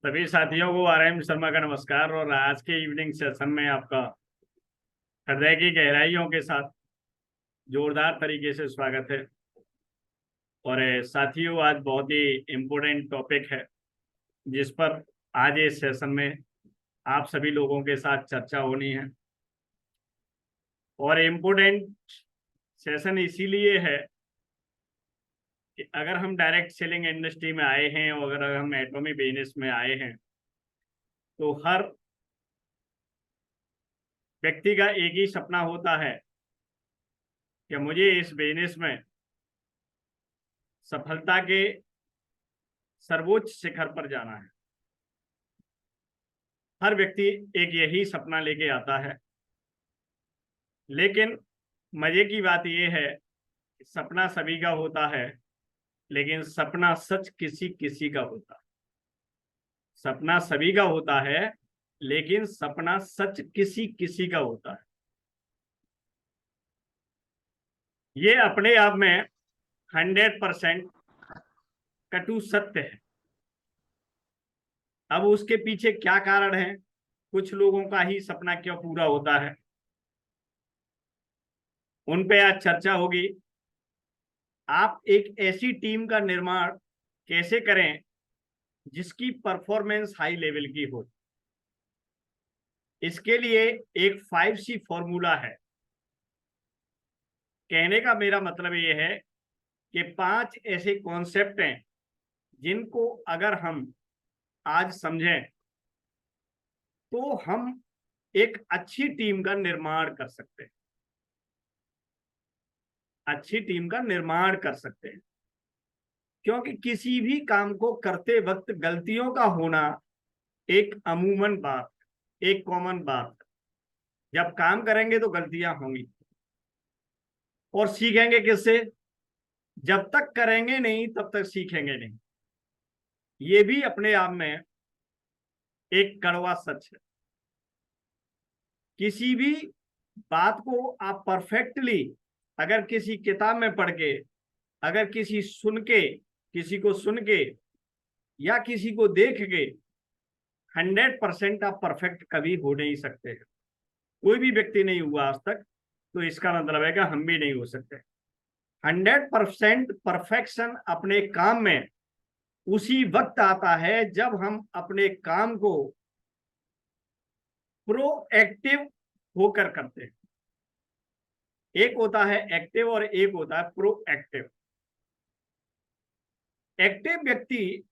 सभी साथियों को आरएम शर्मा का नमस्कार। और आज के इवनिंग सेशन में आपका हृदय की गहराइयों के साथ जोरदार तरीके से स्वागत है। और साथियों, आज बहुत ही इम्पोर्टेंट टॉपिक है जिस पर आज इस सेशन में आप सभी लोगों के साथ चर्चा होनी है। और इम्पोर्टेंट सेशन इसीलिए है कि अगर हम डायरेक्ट सेलिंग इंडस्ट्री में आए हैं और अगर हम एटॉमी बिजनेस में आए हैं तो हर व्यक्ति का एक ही सपना होता है कि मुझे इस बिजनेस में सफलता के सर्वोच्च शिखर पर जाना है। हर व्यक्ति एक यही सपना लेके आता है, लेकिन मजे की बात यह है सपना सभी का होता है, लेकिन सपना सच किसी किसी का होता है। सपना सभी का होता है, लेकिन सपना सच किसी किसी का होता है। ये अपने आप में 100% कटु सत्य है। अब उसके पीछे क्या कारण है, कुछ लोगों का ही सपना क्यों पूरा होता है, उन पे आज चर्चा होगी। आप एक ऐसी टीम का निर्माण कैसे करें जिसकी परफॉर्मेंस हाई लेवल की हो। इसके लिए एक 5C फॉर्मूला है। कहने का मेरा मतलब ये है कि 5 ऐसे कॉन्सेप्ट हैं जिनको अगर हम आज समझें तो हम एक अच्छी टीम का निर्माण कर सकते हैं। अच्छी टीम का निर्माण कर सकते हैं, क्योंकि किसी भी काम को करते वक्त गलतियों का होना एक अमूमन बात, एक कॉमन बात। जब काम करेंगे तो गलतियां होंगी, और सीखेंगे किससे? जब तक करेंगे नहीं तब तक सीखेंगे नहीं। ये भी अपने आप में एक कड़वा सच है। किसी भी बात को आप परफेक्टली अगर किसी किताब में पढ़ के, अगर किसी को सुन के या किसी को देख के 100% आप परफेक्ट कभी हो नहीं सकते। कोई भी व्यक्ति नहीं हुआ आज तक, तो इसका मतलब है कि हम भी नहीं हो सकते। 100% परफेक्शन अपने काम में उसी वक्त आता है जब हम अपने काम को प्रोएक्टिव होकर करते हैं। एक होता है एक्टिव और एक होता है प्रोएक्टिव। एक्टिव व्यक्ति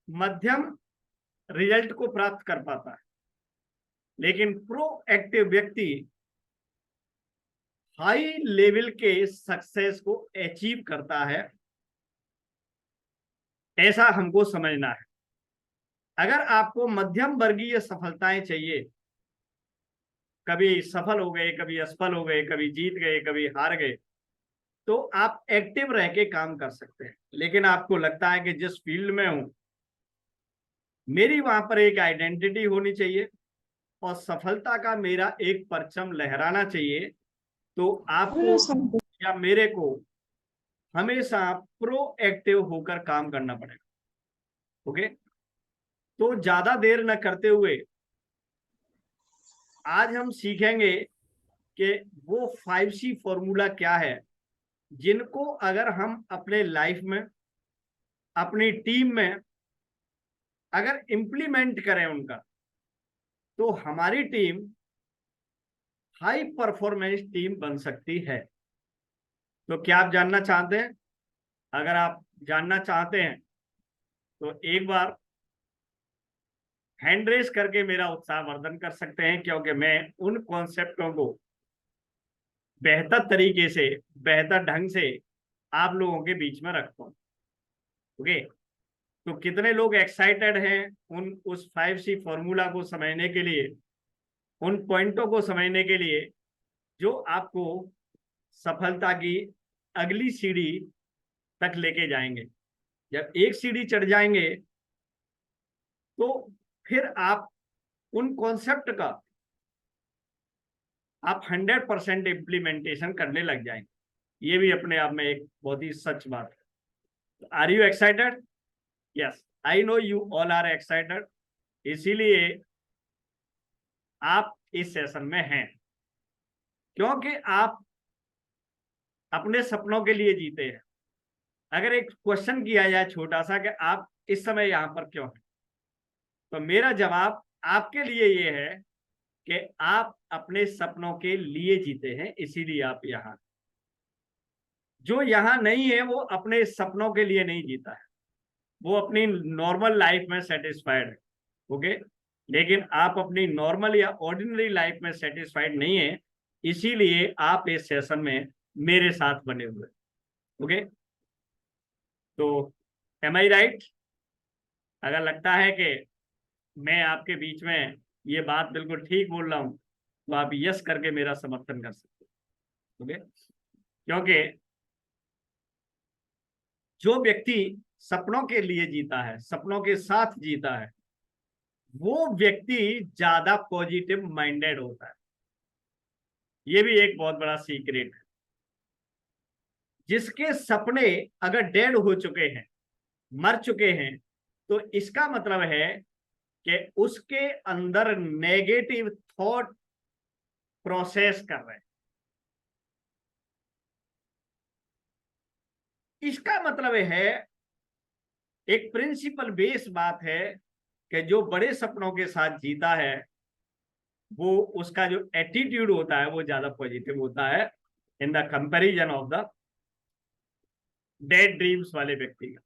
मध्यम रिजल्ट को प्राप्त कर पाता है, लेकिन प्रोएक्टिव व्यक्ति हाई लेवल के सक्सेस को अचीव करता है। ऐसा हमको समझना है। अगर आपको मध्यम वर्गीय सफलताएं चाहिए, कभी सफल हो गए, कभी असफल हो गए, कभी जीत गए, कभी हार गए, तो आप एक्टिव रह के काम कर सकते हैं। लेकिन आपको लगता है कि जिस फील्ड में हूं मेरी वहां पर एक आइडेंटिटी होनी चाहिए और सफलता का मेरा एक परचम लहराना चाहिए, तो आपको या मेरे को हमेशा प्रोएक्टिव होकर काम करना पड़ेगा। ओके, तो ज्यादा देर न करते हुए आज हम सीखेंगे कि वो 5C फॉर्मूला क्या है, जिनको अगर हम अपने लाइफ में, अपनी टीम में अगर इम्प्लीमेंट करें उनका, तो हमारी टीम हाई परफॉर्मेंस टीम बन सकती है। तो क्या आप जानना चाहते हैं? अगर आप जानना चाहते हैं तो एक बार हैंड रेस करके मेरा उत्साहवर्धन कर सकते हैं, क्योंकि मैं उन कॉन्सेप्टों को बेहतर तरीके से, बेहतर ढंग से आप लोगों के बीच में रखता हूं। ओके, तो कितने लोग एक्साइटेड हैं उन उस 5C फॉर्मूला को समझने के लिए, उन पॉइंटों को समझने के लिए जो आपको सफलता की अगली सीढ़ी तक लेके जाएंगे। जब एक सीढ़ी चढ़ जाएंगे तो फिर आप उन कॉन्सेप्ट का आप 100% इम्प्लीमेंटेशन करने लग जाएंगे। ये भी अपने आप में एक बहुत ही सच बात है। Are you excited? Yes, I know you all are excited, इसीलिए आप इस सेशन में हैं, क्योंकि आप अपने सपनों के लिए जीते हैं। अगर एक क्वेश्चन किया जाए छोटा सा कि आप इस समय यहां पर क्यों हैं, तो मेरा जवाब आपके लिए ये है कि आप अपने सपनों के लिए जीते हैं, इसीलिए आप यहां। जो यहां नहीं है वो अपने सपनों के लिए नहीं जीता है, वो अपनी नॉर्मल लाइफ में सेटिस्फाइड है। ओके, लेकिन आप अपनी नॉर्मल या ऑर्डिनरी लाइफ में सेटिस्फाइड नहीं है, इसीलिए आप इस सेशन में मेरे साथ बने हुए। ओके, तो एम आई राइट? अगर लगता है कि मैं आपके बीच में ये बात बिल्कुल ठीक बोल रहा हूं, तो आप यस करके मेरा समर्थन कर सकते हो। ओके, क्योंकि जो व्यक्ति सपनों के लिए जीता है, सपनों के साथ जीता है, वो व्यक्ति ज्यादा पॉजिटिव माइंडेड होता है। ये भी एक बहुत बड़ा सीक्रेट है। जिसके सपने अगर डेड हो चुके हैं, मर चुके हैं, तो इसका मतलब है कि उसके अंदर नेगेटिव थॉट प्रोसेस कर रहे हैं। इसका मतलब है, एक प्रिंसिपल बेस बात है कि जो बड़े सपनों के साथ जीता है, वो उसका जो एटीट्यूड होता है वो ज्यादा पॉजिटिव होता है in the comparison of the dead dreams वाले व्यक्ति का।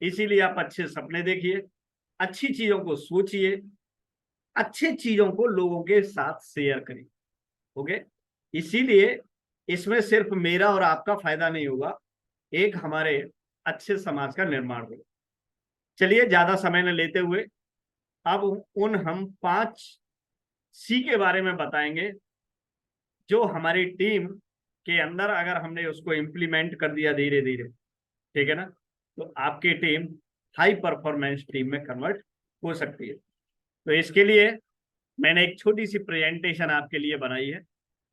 इसीलिए आप अच्छे सपने देखिए, अच्छी चीजों को सोचिए, अच्छी चीजों को लोगों के साथ शेयर करिए। ओके, इसीलिए इसमें सिर्फ मेरा और आपका फायदा नहीं होगा, एक हमारे अच्छे समाज का निर्माण होगा। चलिए, ज्यादा समय न लेते हुए अब उन हम 5 C के बारे में बताएंगे, जो हमारी टीम के अंदर अगर हमने उसको इम्प्लीमेंट कर दिया धीरे धीरे, ठीक है ना, तो आपकी टीम हाई परफॉर्मेंस टीम में कन्वर्ट हो सकती है। तो इसके लिए मैंने एक छोटी सी प्रेजेंटेशन आपके लिए बनाई है,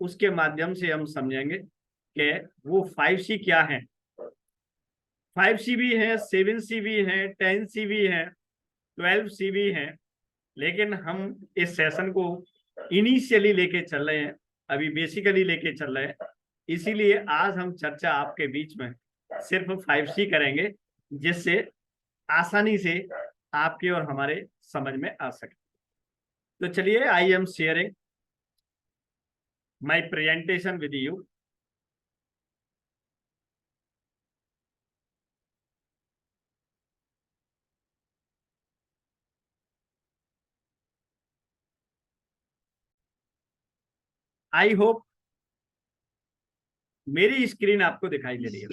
उसके माध्यम से हम समझेंगे कि वो 5C क्या है। 5C भी है, 7C भी है, 10C भी है, 12C भी है, लेकिन हम इस सेशन को इनिशियली लेके चल रहे हैं, अभी बेसिकली लेके चल रहे हैं। इसीलिए आज हम चर्चा आपके बीच में सिर्फ 5C करेंगे, जिससे आसानी से आपके और हमारे समझ में आ सके। तो चलिए, I am sharing my presentation with you. I hope मेरी स्क्रीन आपको दिखाई दे रही है।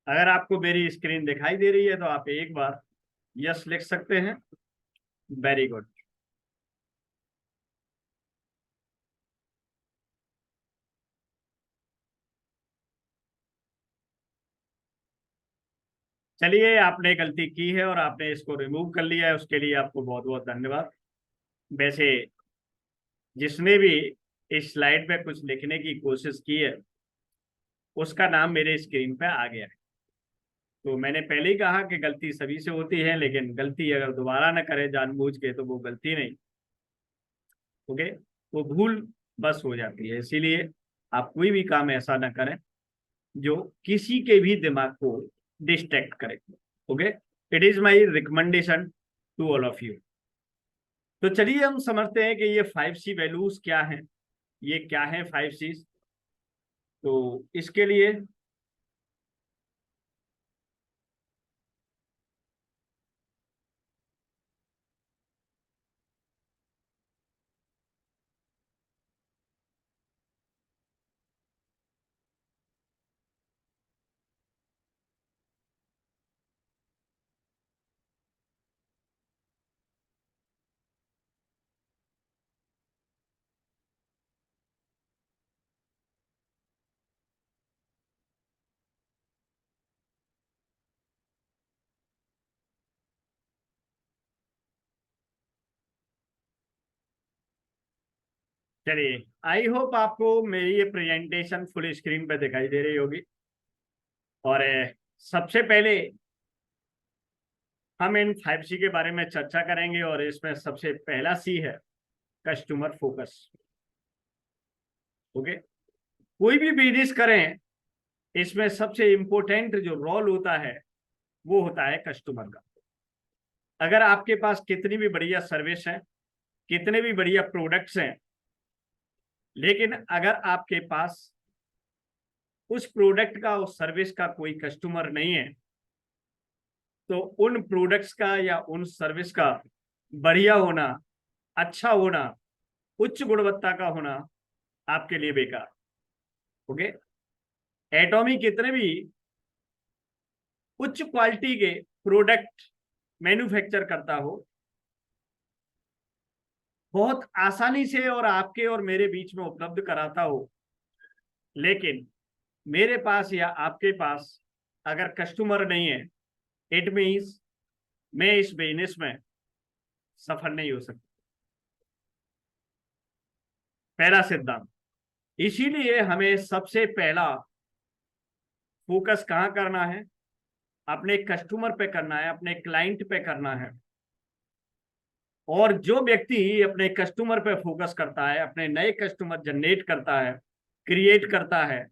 अगर आपको मेरी स्क्रीन दिखाई दे रही है तो आप एक बार यस लिख सकते हैं। Very good. चलिए, आपने गलती की है और आपने इसको रिमूव कर लिया है, उसके लिए आपको बहुत बहुत धन्यवाद। वैसे जिसने भी इस स्लाइड पे कुछ लिखने की कोशिश की है, उसका नाम मेरे स्क्रीन पे आ गया है। तो मैंने पहले ही कहा कि गलती सभी से होती है, लेकिन गलती अगर दोबारा ना करे जानबूझ के, तो वो गलती नहीं। ओके, वो भूल बस हो जाती है। इसीलिए आप कोई भी काम ऐसा ना करें जो किसी के भी दिमाग को डिस्ट्रैक्ट करे। Okay, it is my recommendation to all of you. तो चलिए, हम समझते हैं कि ये 5C वैल्यूज क्या हैं, ये क्या है 5C। तो इसके लिए चलिए, आई होप आपको मेरी ये प्रेजेंटेशन फुल स्क्रीन पे दिखाई दे रही होगी। और सबसे पहले हम इन 5C के बारे में चर्चा करेंगे और इसमें सबसे पहला सी है कस्टमर फोकस। ओके, कोई भी बिजनेस करें, इसमें सबसे इंपॉर्टेंट जो रोल होता है वो होता है कस्टमर का। अगर आपके पास कितनी भी बढ़िया सर्विस है, कितने भी बढ़िया प्रोडक्ट्स हैं, लेकिन अगर आपके पास उस प्रोडक्ट का, उस सर्विस का कोई कस्टमर नहीं है, तो उन प्रोडक्ट्स का या उन सर्विस का बढ़िया होना, अच्छा होना, उच्च गुणवत्ता का होना आपके लिए बेकार। ओके, एटॉमी कितने भी उच्च क्वालिटी के प्रोडक्ट मैन्युफैक्चर करता हो, बहुत आसानी से और आपके और मेरे बीच में उपलब्ध कराता हो, लेकिन मेरे पास या आपके पास अगर कस्टमर नहीं है, इट मीन्स मैं इस बिजनेस में सफल नहीं हो सकता। पहला सिद्धांत। इसीलिए हमें सबसे पहला फोकस कहाँ करना है? अपने कस्टमर पे करना है, अपने क्लाइंट पे करना है। और जो व्यक्ति अपने कस्टमर पे फोकस करता है, अपने नए कस्टमर जनरेट करता है, क्रिएट करता है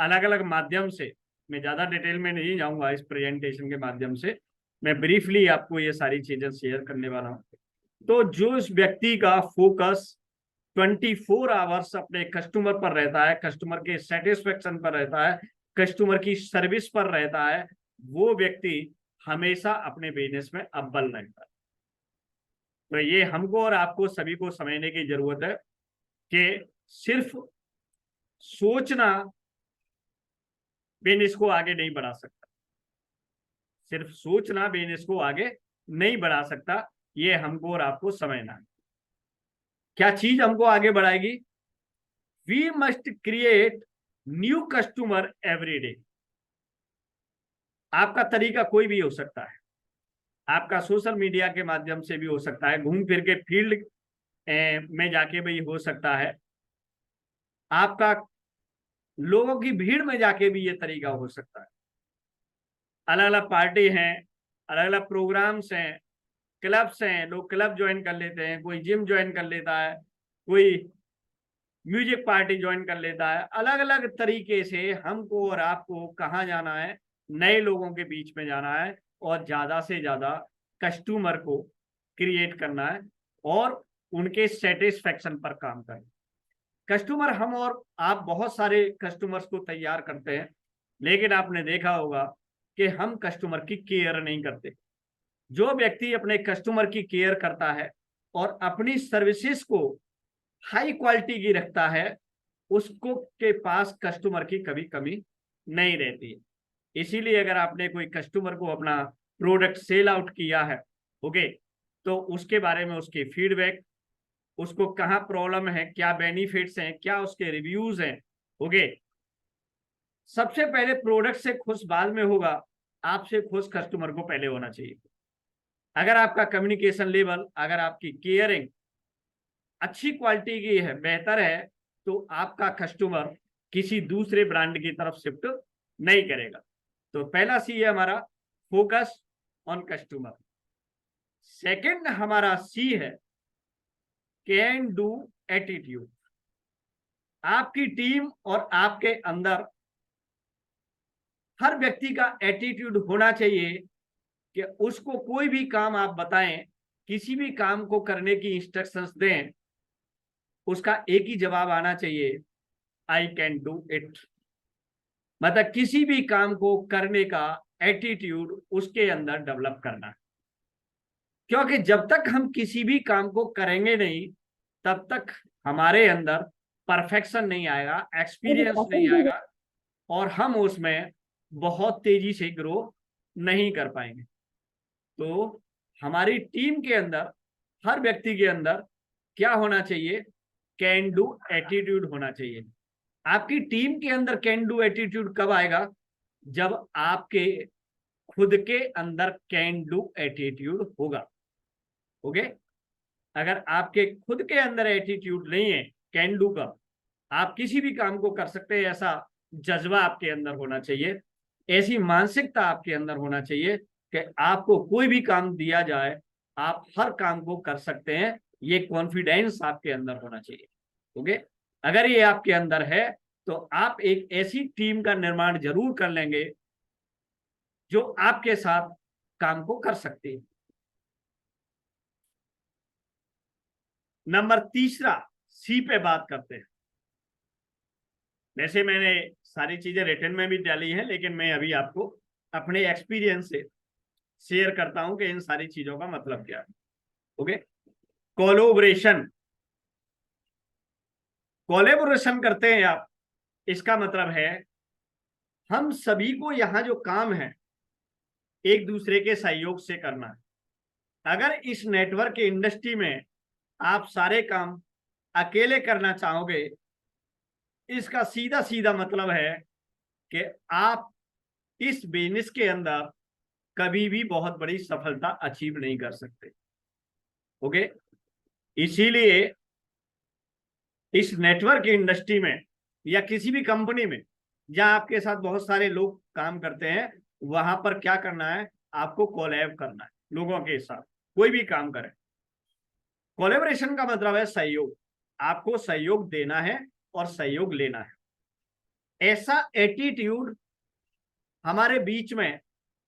अलग अलग माध्यम से, मैं ज्यादा डिटेल में नहीं जाऊंगा इस प्रेजेंटेशन के माध्यम से, मैं ब्रीफली आपको ये सारी चीजें शेयर करने वाला हूं। तो जो इस व्यक्ति का फोकस 24 आवर्स अपने कस्टमर पर रहता है, कस्टमर के सेटिस्फेक्शन पर रहता है, कस्टमर की सर्विस पर रहता है, वो व्यक्ति हमेशा अपने बिजनेस में अव्वल रहता है। तो ये हमको और आपको सभी को समझने की जरूरत है कि सिर्फ सोचना बिजनेस को आगे नहीं बढ़ा सकता, सिर्फ सोचना बिजनेस को आगे नहीं बढ़ा सकता। ये हमको और आपको समझना है। क्या चीज हमको आगे बढ़ाएगी? We must create new customer every day. आपका तरीका कोई भी हो सकता है, आपका सोशल मीडिया के माध्यम से भी हो सकता है, घूम फिर के फील्ड में जाके भी हो सकता है, आपका लोगों की भीड़ में जाके भी ये तरीका हो सकता है। अलग अलग पार्टी हैं, अलग अलग प्रोग्राम्स हैं, क्लब्स हैं, लोग क्लब ज्वाइन कर लेते हैं, कोई जिम ज्वाइन कर लेता है, कोई म्यूजिक पार्टी ज्वाइन कर लेता है। अलग अलग तरीके से हमको और आपको कहाँ जाना है? नए लोगों के बीच में जाना है और ज्यादा से ज्यादा कस्टमर को क्रिएट करना है और उनके सेटिस्फेक्शन पर काम करना है। कस्टमर, हम और आप बहुत सारे कस्टमर्स को तैयार करते हैं, लेकिन आपने देखा होगा कि हम कस्टमर की केयर नहीं करते। जो व्यक्ति अपने कस्टमर की केयर करता है और अपनी सर्विसेज को हाई क्वालिटी की रखता है, उसको के पास कस्टमर की कभी कमी नहीं रहती है। इसीलिए अगर आपने कोई कस्टमर को अपना प्रोडक्ट सेल आउट किया है, ओके, तो उसके बारे में उसकी फीडबैक, उसको कहाँ प्रॉब्लम है, क्या बेनिफिट्स हैं, क्या उसके रिव्यूज हैं, ओके, सबसे पहले प्रोडक्ट से खुश बाद में होगा, आपसे खुश कस्टमर को पहले होना चाहिए। अगर आपका कम्युनिकेशन लेवल, अगर आपकी केयरिंग अच्छी क्वालिटी की है, बेहतर है, तो आपका कस्टमर किसी दूसरे ब्रांड की तरफ शिफ्ट नहीं करेगा। तो पहला सी है हमारा फोकस ऑन कस्टमर। सेकंड हमारा सी है कैन डू एटीट्यूड। आपकी टीम और आपके अंदर हर व्यक्ति का एटीट्यूड होना चाहिए कि उसको कोई भी काम आप बताएं, किसी भी काम को करने की इंस्ट्रक्शंस दें, उसका एक ही जवाब आना चाहिए, आई कैन डू इट। मतलब किसी भी काम को करने का एटीट्यूड उसके अंदर डेवलप करना है। क्योंकि जब तक हम किसी भी काम को करेंगे नहीं, तब तक हमारे अंदर परफेक्शन नहीं आएगा, एक्सपीरियंस नहीं आएगा और हम उसमें बहुत तेजी से ग्रो नहीं कर पाएंगे। तो हमारी टीम के अंदर, हर व्यक्ति के अंदर क्या होना चाहिए? कैन डू एटीट्यूड होना चाहिए। आपकी टीम के अंदर कैन डू एटीट्यूड कब आएगा? जब आपके खुद के अंदर कैन डू एटीट्यूड होगा। ओके, अगर आपके खुद के अंदर एटीट्यूड नहीं है कैन डू का, आप किसी भी काम को कर सकते हैं, ऐसा जज्बा आपके अंदर होना चाहिए, ऐसी मानसिकता आपके अंदर होना चाहिए कि आपको कोई भी काम दिया जाए आप हर काम को कर सकते हैं। ये कॉन्फिडेंस आपके अंदर होना चाहिए। ओके, अगर ये आपके अंदर है तो आप एक ऐसी टीम का निर्माण जरूर कर लेंगे जो आपके साथ काम को कर सकती है। नंबर तीसरा, सी पे बात करते हैं। वैसे मैंने सारी चीजें रिटर्न में भी डाली हैं, लेकिन मैं अभी आपको अपने एक्सपीरियंस से शेयर करता हूं कि इन सारी चीजों का मतलब क्या है। ओके, कोलैबोरेशन, कोलैबोरेशन करते हैं आप, इसका मतलब है हम सभी को यहां जो काम है एक दूसरे के सहयोग से करना है। अगर इस नेटवर्क की इंडस्ट्री में आप सारे काम अकेले करना चाहोगे, इसका सीधा सीधा मतलब है कि आप इस बिजनेस के अंदर कभी भी बहुत बड़ी सफलता अचीव नहीं कर सकते। ओके, इसीलिए इस नेटवर्क इंडस्ट्री में या किसी भी कंपनी में जहां आपके साथ बहुत सारे लोग काम करते हैं, वहां पर क्या करना है, आपको कोलैब करना है लोगों के साथ, कोई भी काम करें। कोलैबोरेशन का मतलब है सहयोग, आपको सहयोग देना है और सहयोग लेना है। ऐसा एटीट्यूड हमारे बीच में,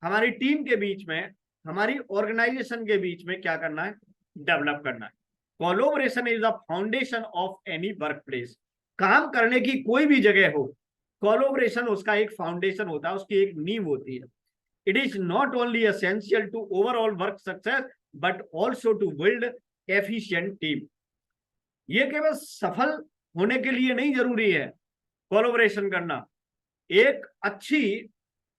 हमारी टीम के बीच में, हमारी ऑर्गेनाइजेशन के बीच में क्या करना है, डेवलप करना है। Collaboration is the foundation of any work place. काम करने की कोई भी जगह हो, कोलैबोरेशन उसका एक फाउंडेशन होता है, उसकी एक नींव होती है। It is not only essential to overall work success but also to build efficient team. ये केवल सफल होने के लिए नहीं जरूरी है कोलैबोरेशन करना, एक अच्छी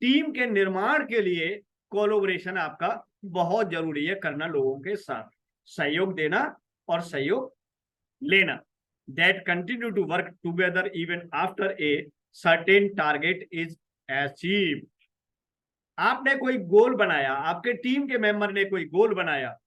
टीम के निर्माण के लिए कोलैबोरेशन आपका बहुत जरूरी है करना, लोगों के साथ सहयोग देना और सहयोग लेना। That continue to work together even after a certain target is achieve. आपने कोई गोल बनाया, आपके टीम के मेंबर ने कोई गोल बनाया,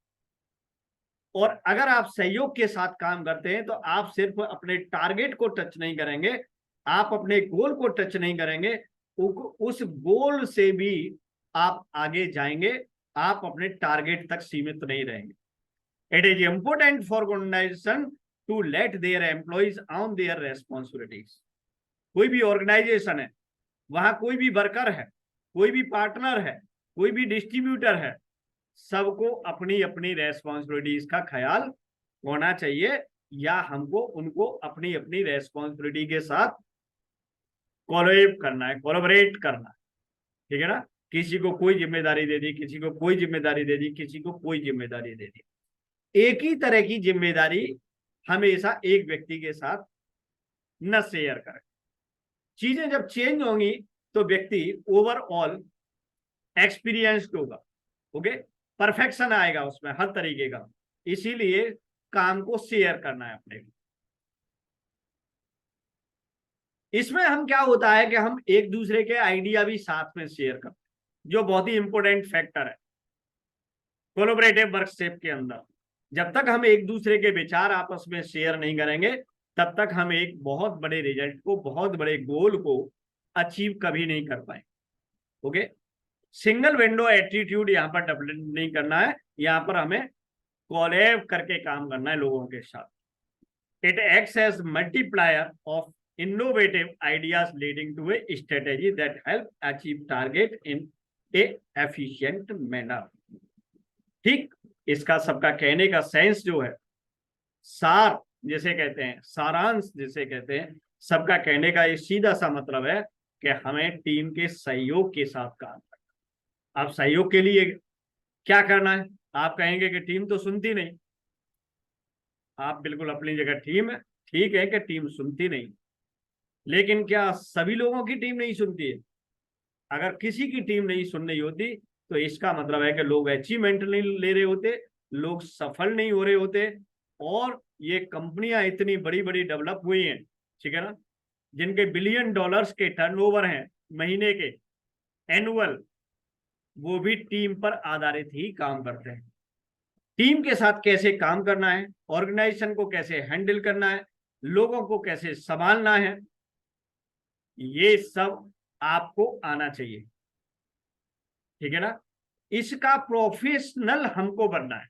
और अगर आप सहयोग के साथ काम करते हैं तो आप सिर्फ अपने टारगेट को टच नहीं करेंगे, आप अपने गोल को टच नहीं करेंगे, उस गोल से भी आप आगे जाएंगे, आप अपने टारगेट तक सीमित नहीं रहेंगे। It is important for organization to let their employees on their responsibilities. कोई भी ऑर्गेनाइजेशन है, वहां कोई भी वर्कर है, कोई भी पार्टनर है, कोई भी डिस्ट्रीब्यूटर है, सबको अपनी अपनी रेस्पॉन्सिबिलिटीज का ख्याल होना चाहिए, या हमको उनको अपनी अपनी रेस्पॉन्सिबिलिटी के साथ कोलैब करना है, कोलैबोरेट करना है। ठीक है ना, किसी को कोई जिम्मेदारी दे दी, किसी को कोई जिम्मेदारी दे दी, किसी को कोई जिम्मेदारी दे दी। एक ही तरह की जिम्मेदारी हमेशा एक व्यक्ति के साथ न शेयर करें। चीजें जब चेंज होंगी तो व्यक्ति ओवरऑल एक्सपीरियंस्ड होगा। ओके, परफेक्शन आएगा उसमें हर तरीके का, इसीलिए काम को शेयर करना है अपने। इसमें हम क्या होता है कि हम एक दूसरे के आइडिया भी साथ में शेयर करते हैं, जो बहुत ही इंपॉर्टेंट फैक्टर है कोलैबोरेटिव वर्कशॉप के अंदर। जब तक हम एक दूसरे के विचार आपस में शेयर नहीं करेंगे, तब तक हम एक बहुत बड़े रिजल्ट को, बहुत बड़े गोल को अचीव कभी नहीं कर पाए। ओके, सिंगल विंडो एटीट्यूड यहाँ पर डेवलप नहीं करना है, यहाँ पर हमें कोलैब करके काम करना है लोगों के साथ। It acts as multiplier of innovative ideas leading to a strategy that help achieve target in a efficient manner। ठीक, इसका सबका कहने का सेंस जो है, सार जिसे कहते हैं, सारांश जिसे कहते हैं, सबका कहने का ये सीधा सा मतलब है कि हमें टीम के सहयोग के साथ काम करना। अब सहयोग के लिए क्या करना है, आप कहेंगे कि टीम तो सुनती नहीं। आप बिल्कुल अपनी जगह टीम है, ठीक है कि टीम सुनती नहीं, लेकिन क्या सभी लोगों की टीम नहीं सुनती है? अगर किसी की टीम नहीं सुन रही होती तो इसका मतलब है कि लोग अचीवमेंट नहीं ले रहे होते, लोग सफल नहीं हो रहे होते, और ये कंपनियां इतनी बड़ी बड़ी डेवलप हुई हैं, ठीक है ना, जिनके बिलियन डॉलर्स के टर्नओवर हैं महीने के, एनुअल, वो भी टीम पर आधारित ही काम करते हैं। टीम के साथ कैसे काम करना है, ऑर्गेनाइजेशन को कैसे हैंडल करना है, लोगों को कैसे संभालना है, ये सब आपको आना चाहिए। ठीक है ना। इसका प्रोफेशनल हमको बनना है।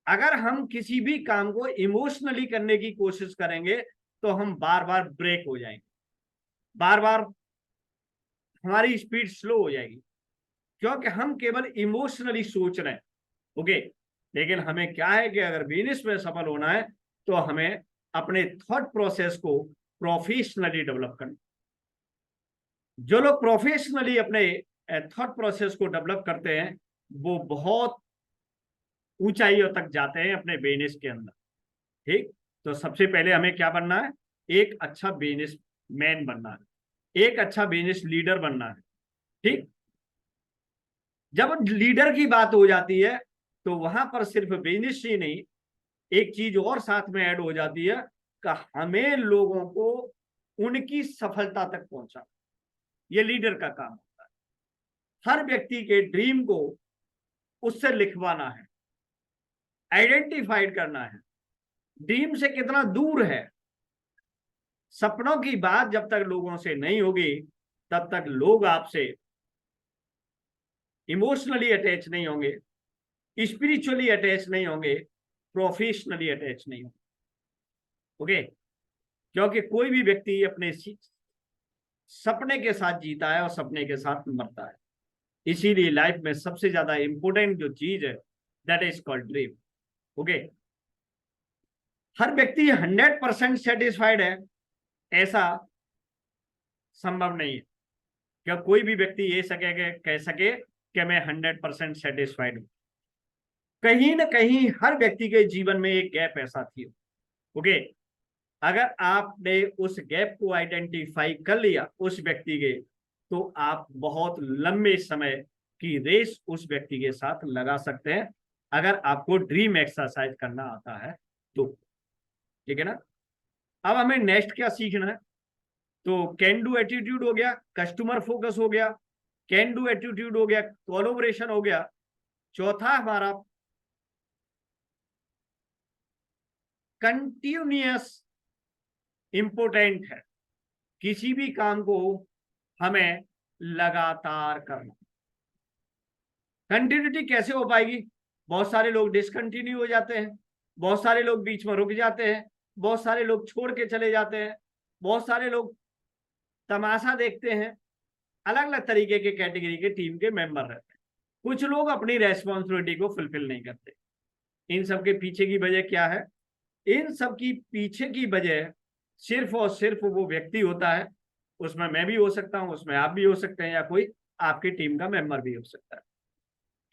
अगर हम किसी भी काम को इमोशनली करने की कोशिश करेंगे तो हम बार बार ब्रेक हो जाएंगे, बार बार हमारी स्पीड स्लो हो जाएगी, क्योंकि हम केवल इमोशनली सोच रहे हैं। ओके, लेकिन हमें क्या है कि अगर बिजनेस में सफल होना है तो हमें अपने थॉट प्रोसेस को प्रोफेशनली डेवलप करना। जो लोग प्रोफेशनली अपने थॉट प्रोसेस को डेवलप करते हैं वो बहुत ऊंचाइयों तक जाते हैं अपने बिजनेस के अंदर। ठीक, तो सबसे पहले हमें क्या बनना है, एक अच्छा बिजनेस मैन बनना है, एक अच्छा बिजनेस लीडर बनना है। ठीक, जब लीडर की बात हो जाती है तो वहां पर सिर्फ बिजनेस ही नहीं, एक चीज और साथ में ऐड हो जाती है कि हमें लोगों को उनकी सफलता तक पहुंचा, ये लीडर का काम होता है। हर व्यक्ति के ड्रीम को उससे लिखवाना है, आइडेंटिफाइड करना है, ड्रीम से कितना दूर है। सपनों की बात जब तक लोगों से नहीं होगी तब तक लोग आपसे इमोशनली अटैच नहीं होंगे, स्पिरिचुअली अटैच नहीं होंगे, प्रोफेशनली अटैच नहीं होंगे। ओके, क्योंकि कोई भी व्यक्ति अपने सपने के साथ जीता है और सपने के साथ मरता है। इसीलिए लाइफ में सबसे ज्यादा इंपॉर्टेंट जो चीज है that is called dream. Okay, हर व्यक्ति 100% सेटिस्फाइड है ऐसा संभव नहीं है। क्या कोई भी व्यक्ति ये कह सके कि मैं 100% सेटिस्फाइड हूं? कहीं ना कहीं हर व्यक्ति के जीवन में एक गैप ऐसा थी। ओके, अगर आपने उस गैप को आइडेंटिफाई कर लिया उस व्यक्ति के, तो आप बहुत लंबे समय की रेस उस व्यक्ति के साथ लगा सकते हैं, अगर आपको ड्रीम एक्सरसाइज करना आता है तो। ठीक है ना। अब हमें नेक्स्ट क्या सीखना है, तो कैन डू एटीट्यूड हो गया, कस्टमर फोकस हो गया, कैन डू एटीट्यूड हो गया, कोलैबोरेशन हो गया। चौथा हमारा कंटिन्यूअस इंपोर्टेंट है। किसी भी काम को हमें लगातार करना। कंटिन्यूटी कैसे हो पाएगी? बहुत सारे लोग डिसकंटिन्यू हो जाते हैं, बहुत सारे लोग बीच में रुक जाते हैं, बहुत सारे लोग छोड़ के चले जाते हैं, बहुत सारे लोग तमाशा देखते हैं। अलग अलग तरीके के कैटेगरी के टीम के मेंबर रहते हैं। कुछ लोग अपनी रेस्पॉन्सिबिलिटी को फुलफिल नहीं करते। इन सब के पीछे की वजह क्या है? इन सब की पीछे की वजह सिर्फ और सिर्फ वो व्यक्ति होता है। उसमें मैं भी हो सकता हूं, उसमें आप भी हो सकते हैं, या कोई आपकी टीम का मेंबर भी हो सकता है।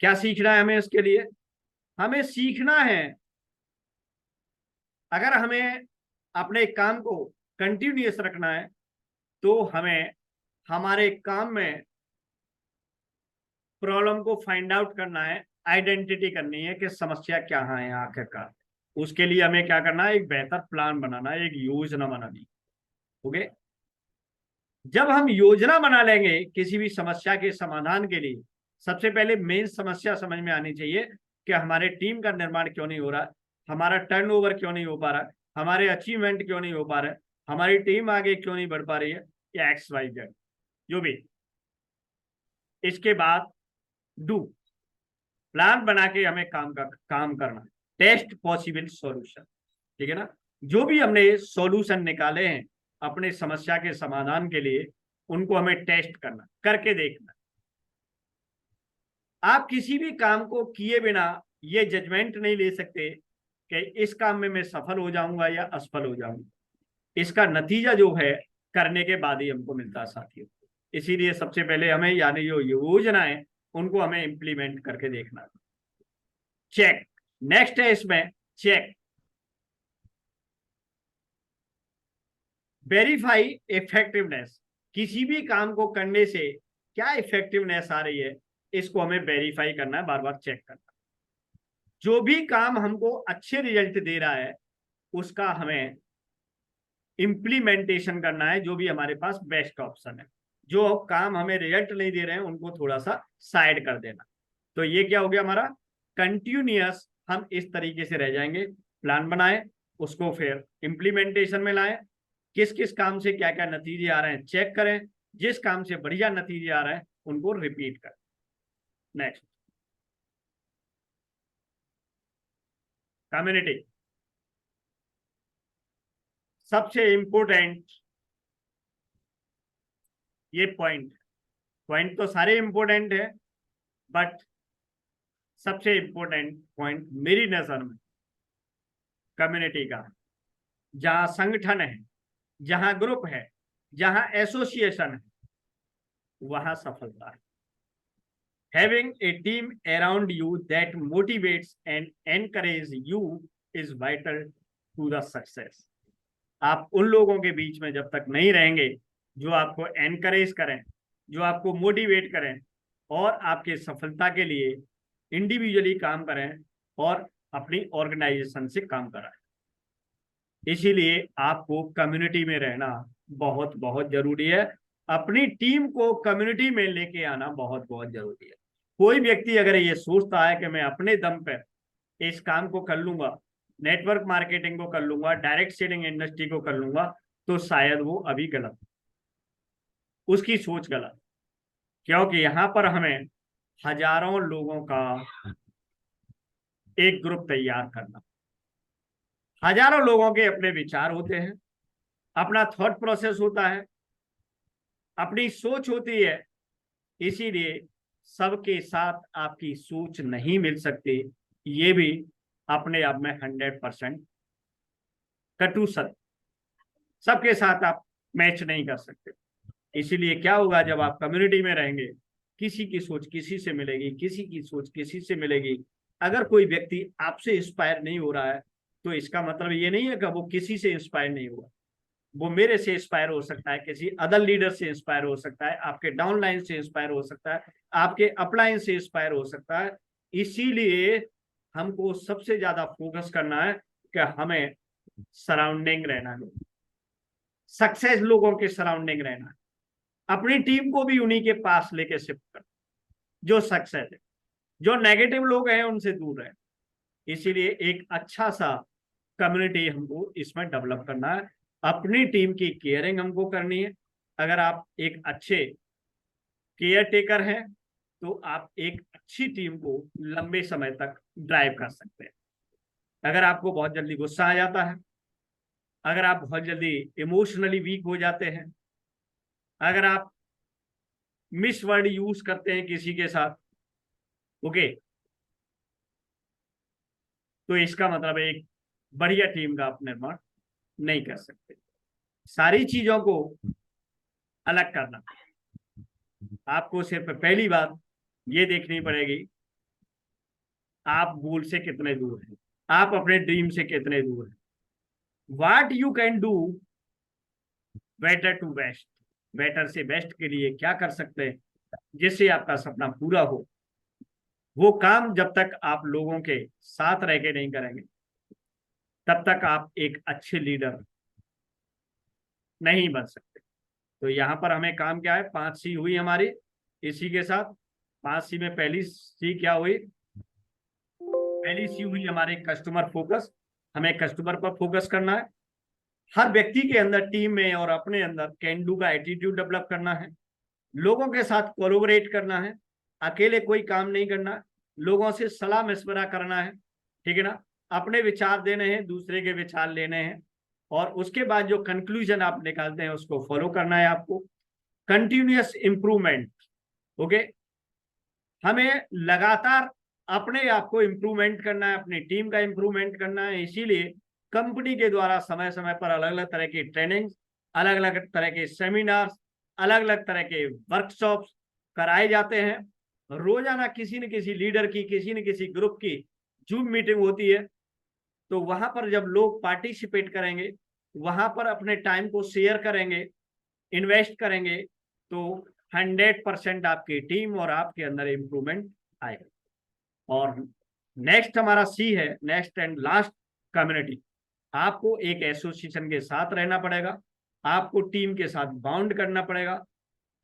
क्या सीखना है हमें इसके लिए? हमें सीखना है, अगर हमें अपने काम को कंटिन्यूअस रखना है तो हमें हमारे काम में प्रॉब्लम को फाइंड आउट करना है, आइडेंटिटी करनी है कि समस्या क्या है आखिरकार। उसके लिए हमें क्या करना है, एक बेहतर प्लान बनाना है, एक योजना बनानी। ओके, जब हम योजना बना लेंगे किसी भी समस्या के समाधान के लिए, सबसे पहले मेन समस्या समझ में आनी चाहिए कि हमारे टीम का निर्माण क्यों नहीं हो रहा, हमारा टर्नओवर क्यों नहीं हो पा रहा, हमारे अचीवमेंट क्यों नहीं हो पा रहे, हमारी टीम आगे क्यों नहीं बढ़ पा रही है, या XYZ जो भी। इसके बाद डू, प्लान बना के हमें काम करना, टेस्ट पॉसिबल सॉल्यूशन। ठीक है ना। जो भी हमने सॉल्यूशन निकाले हैं अपने समस्या के समाधान के लिए, उनको हमें टेस्ट करना, करके देखना। आप किसी भी काम को किए बिना ये जजमेंट नहीं ले सकते कि इस काम में मैं सफल हो जाऊंगा या असफल हो जाऊंगा। इसका नतीजा जो है करने के बाद ही हमको मिलता है साथियों। इसीलिए सबसे पहले हमें, यानी जो योजना है उनको हमें इंप्लीमेंट करके देखना। चेक, नेक्स्ट है इसमें चेक, वेरीफाई इफेक्टिवनेस। किसी भी काम को करने से क्या इफेक्टिवनेस आ रही है, इसको हमें वेरीफाई करना है, बार बार चेक करना। जो भी काम हमको अच्छे रिजल्ट दे रहा है उसका हमें इम्प्लीमेंटेशन करना है, जो भी हमारे पास बेस्ट ऑप्शन है। जो काम हमें रिजल्ट नहीं दे रहे हैं उनको थोड़ा सा साइड कर देना। तो ये क्या हो गया हमारा कंटिन्यूअस। हम इस तरीके से रह जाएंगे, प्लान बनाए, उसको फिर इम्प्लीमेंटेशन में लाएं, किस किस काम से क्या क्या नतीजे आ रहे हैं चेक करें, जिस काम से बढ़िया नतीजे आ रहे हैं उनको रिपीट कर। Next, community. सबसे इंपोर्टेंट ये पॉइंट तो सारे इंपोर्टेंट है, बट सबसे इंपोर्टेंट पॉइंट मेरी नजर में कम्युनिटी का, जहां संगठन है, जहां ग्रुप है, जहां एसोसिएशन है, वहां सफलता है। Having a team around you that motivates and encourages you is vital to the success. आप उन लोगों के बीच में जब तक नहीं रहेंगे जो आपको एनकरेज करें, जो आपको मोटिवेट करें और आपके सफलता के लिए इंडिविजुअली काम करें और अपनी ऑर्गेनाइजेशन से काम कराएं, इसीलिए आपको कम्युनिटी में रहना बहुत बहुत जरूरी है। अपनी टीम को कम्युनिटी में लेके आना बहुत बहुत जरूरी है। कोई व्यक्ति अगर ये सोचता है कि मैं अपने दम पर इस काम को कर लूंगा, नेटवर्क मार्केटिंग को कर लूंगा, डायरेक्ट सेलिंग इंडस्ट्री को कर लूंगा, तो शायद वो अभी गलत, उसकी सोच गलत। क्योंकि यहां पर हमें हजारों लोगों का एक ग्रुप तैयार करना, हजारों लोगों के अपने विचार होते हैं, अपना थॉट प्रोसेस होता है, अपनी सोच होती है, इसीलिए सबके साथ आपकी सोच नहीं मिल सकती। ये भी अपने आप में 100% कटु सत्य, सबके साथ आप मैच नहीं कर सकते। इसीलिए क्या होगा, जब आप कम्युनिटी में रहेंगे, किसी की सोच किसी से मिलेगी, किसी की सोच किसी से मिलेगी। अगर कोई व्यक्ति आपसे इंस्पायर नहीं हो रहा है तो इसका मतलब ये नहीं है कि वो किसी से इंस्पायर नहीं हुआ, वो मेरे से इंस्पायर हो सकता है, किसी अदर लीडर से इंस्पायर हो सकता है, आपके डाउनलाइन से इंस्पायर हो सकता है, आपके अपलाइन से इंस्पायर हो सकता है। इसीलिए हमको सबसे ज्यादा फोकस करना है कि हमें सराउंडिंग रहना है, सक्सेस लोगों के सराउंडिंग रहना है, अपनी टीम को भी उन्हीं के पास लेके शिफ्ट कर, जो सक्सेस है। जो नेगेटिव लोग हैं उनसे दूर रहे। इसीलिए एक अच्छा सा कम्युनिटी हमको इसमें डेवलप करना है। अपनी टीम की केयरिंग हमको करनी है। अगर आप एक अच्छे केयर टेकर हैं तो आप एक अच्छी टीम को लंबे समय तक ड्राइव कर सकते हैं। अगर आपको बहुत जल्दी गुस्सा आ जाता है, अगर आप बहुत जल्दी इमोशनली वीक हो जाते हैं, अगर आप मिस वर्ड यूज करते हैं किसी के साथ, ओके, तो इसका मतलब एक बढ़िया टीम का आप निर्माण नहीं कर सकते। सारी चीजों को अलग करना, आपको सिर्फ पहली बात ये देखनी पड़ेगी, आप गोल से कितने दूर हैं, आप अपने ड्रीम से कितने दूर हैं। What you can do better to best, better से बेस्ट के लिए क्या कर सकते हैं जिससे आपका सपना पूरा हो। वो काम जब तक आप लोगों के साथ रह के नहीं करेंगे तब तक आप एक अच्छे लीडर नहीं बन सकते। तो यहाँ पर हमें काम क्या है, 5C हुई हमारी। इसी के साथ 5C में पहली सी क्या हुई, पहली सी हुई हमारे कस्टमर फोकस। हमें कस्टमर पर फोकस करना है। हर व्यक्ति के अंदर, टीम में और अपने अंदर कैन डू का एटीट्यूड डेवलप करना है। लोगों के साथ कोलैबोरेट करना है, अकेले कोई काम नहीं करना, लोगों से सलाह मशवरा करना है, ठीक है ना। अपने विचार देने हैं, दूसरे के विचार लेने हैं, और उसके बाद जो कंक्लूजन आप निकालते हैं उसको फॉलो करना है आपको। कंटिन्यूअस इंप्रूवमेंट, ओके, हमें लगातार अपने आप को इंप्रूवमेंट करना है, अपनी टीम का इंप्रूवमेंट करना है। इसीलिए कंपनी के द्वारा समय समय पर अलग अलग तरह की ट्रेनिंग, अलग अलग तरह के सेमिनार्स, अलग अलग तरह के वर्कशॉप्स कराए जाते हैं। रोजाना किसी न किसी लीडर की, किसी न किसी ग्रुप की जूम मीटिंग होती है। तो वहां पर जब लोग पार्टिसिपेट करेंगे, वहां पर अपने टाइम को शेयर करेंगे, इन्वेस्ट करेंगे, तो 100% आपकी टीम और आपके अंदर इंप्रूवमेंट आएगा। और नेक्स्ट हमारा सी है, नेक्स्ट एंड लास्ट, कम्युनिटी। आपको एक एसोसिएशन के साथ रहना पड़ेगा, आपको टीम के साथ बाउंड करना पड़ेगा।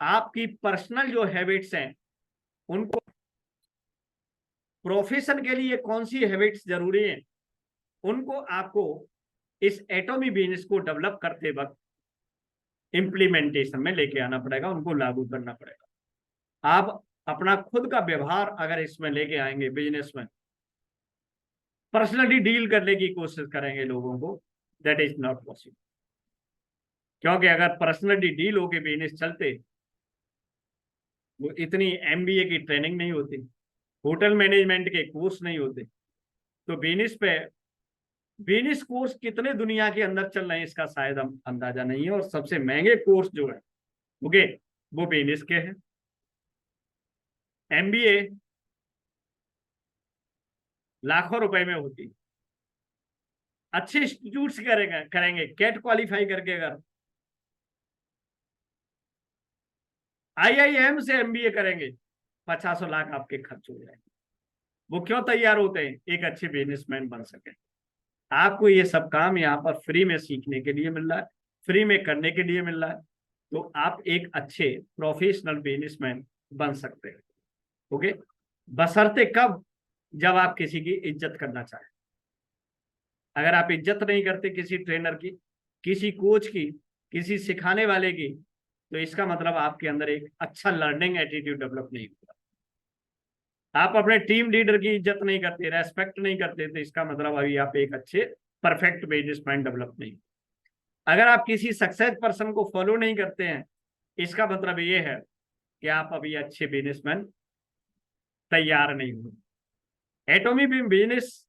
आपकी पर्सनल जो हैबिट्स हैं उनको, प्रोफेशन के लिए कौन सी हैबिट्स जरूरी हैं, उनको आपको इस एटॉमी बिजनेस को डेवलप करते वक्त इम्प्लीमेंटेशन में लेके आना पड़ेगा, उनको लागू करना पड़ेगा। आप अपना खुद का व्यवहार अगर इसमें लेके आएंगे, बिजनेस में पर्सनली डील करने की कोशिश करेंगे लोगों को, दैट इज नॉट पॉसिबल। क्योंकि अगर पर्सनली डील होके बिजनेस चलते, वो इतनी एमबीए की ट्रेनिंग नहीं होती, होटल मैनेजमेंट के कोर्स नहीं होते, तो बिजनेस कोर्स कितने दुनिया के अंदर चल रहे हैं इसका शायद हम अंदाजा नहीं है। और सबसे महंगे कोर्स जो है ओके वो बिजनेस के हैं। एमबीए लाखों रुपए में होती, अच्छे इंस्टीट्यूट करेंगे कैट क्वालिफाई करके, अगर आईआईएम से एमबीए करेंगे 50 लाख आपके खर्च हो जाएंगे। वो क्यों तैयार होते हैं? एक अच्छे बिजनेसमैन बन सके। आपको ये सब काम यहाँ पर फ्री में सीखने के लिए मिल रहा है, फ्री में करने के लिए मिल रहा है, तो आप एक अच्छे प्रोफेशनल बिजनेसमैन बन सकते हैं। ओके, बशर्ते कब? जब आप किसी की इज्जत करना चाहें। अगर आप इज्जत नहीं करते किसी ट्रेनर की, किसी कोच की, किसी सिखाने वाले की, तो इसका मतलब आपके अंदर एक अच्छा लर्निंग एटीट्यूड डेवलप नहीं हुआ। आप अपने टीम लीडर की इज्जत नहीं करते, रेस्पेक्ट नहीं करते, तो इसका मतलब अभी आप एक अच्छे परफेक्ट बिजनेसमैन डेवलप नहीं। अगर आप किसी सक्सेस पर्सन को फॉलो नहीं करते हैं, इसका मतलब ये है कि आप अभी अच्छे बिजनेसमैन तैयार नहीं हुए। एटॉमी बिजनेस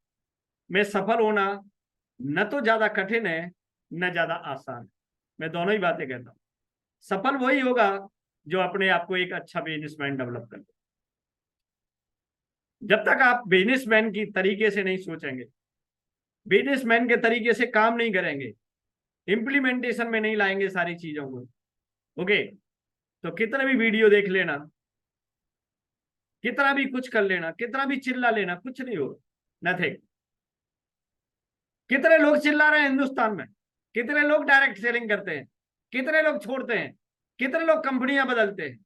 में सफल होना न तो ज्यादा कठिन है न ज्यादा आसान है। मैं दोनों ही बातें कहता हूं। सफल वही होगा जो अपने आप को एक अच्छा बिजनेसमैन डेवलप कर। जब तक आप बिजनेसमैन की तरीके से नहीं सोचेंगे, बिजनेसमैन के तरीके से काम नहीं करेंगे, इंप्लीमेंटेशन में नहीं लाएंगे सारी चीजों को, ओके, तो कितना भी वीडियो देख लेना, कितना भी कुछ कर लेना, कितना भी चिल्ला लेना, कुछ नहीं हो, नथिंग। कितने लोग चिल्ला रहे हैं हिंदुस्तान में? कितने लोग डायरेक्ट सेलिंग करते हैं? कितने लोग छोड़ते हैं? कितने लोग कंपनियां बदलते हैं?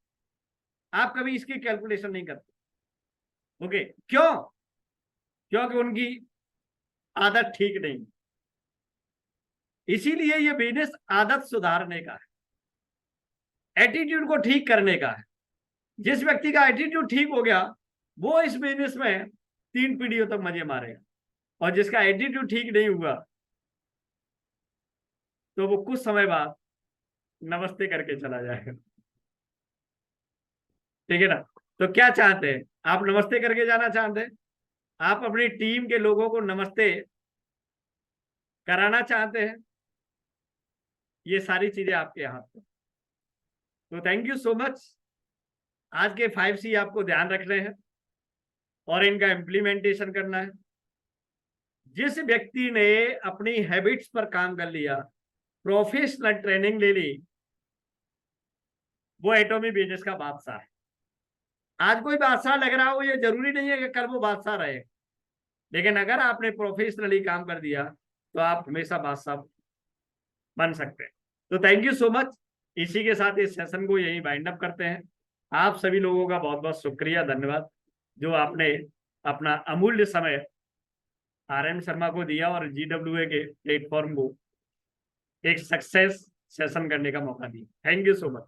आप कभी इसकी कैलकुलेशन नहीं करते। ओके, क्यों? क्योंकि उनकी आदत ठीक नहीं। इसीलिए ये बिजनेस आदत सुधारने का है, एटीट्यूड को ठीक करने का है। जिस व्यक्ति का एटीट्यूड ठीक हो गया, वो इस बिजनेस में 3 पीढ़ियों तक मजे मारेगा। और जिसका एटीट्यूड ठीक नहीं हुआ, तो वो कुछ समय बाद नमस्ते करके चला जाएगा। ठीक है ना? तो क्या चाहते हैं आप? नमस्ते करके जाना चाहते हैं? आप अपनी टीम के लोगों को नमस्ते कराना चाहते हैं? ये सारी चीजें आपके हाथ में। तो थैंक यू सो मच। आज के 5C आपको ध्यान रखने हैं और इनका इम्प्लीमेंटेशन करना है। जिस व्यक्ति ने अपनी हैबिट्स पर काम कर लिया, प्रोफेशनल ट्रेनिंग ले ली, वो एटॉमी बिजनेस का बादशाह है। आज कोई बादशाह लग रहा हो, ये जरूरी नहीं है कि कल वो बादशाह रहे, लेकिन अगर आपने प्रोफेशनली काम कर दिया तो आप हमेशा बादशाह बन सकते हैं। तो थैंक यू सो मच। इसी के साथ इस सेशन को यही वाइंड अप करते हैं। आप सभी लोगों का बहुत बहुत शुक्रिया, धन्यवाद, जो आपने अपना अमूल्य समय RM शर्मा को दिया और GWA के प्लेटफॉर्म को एक सक्सेस सेशन करने का मौका दिया। Thank you so much.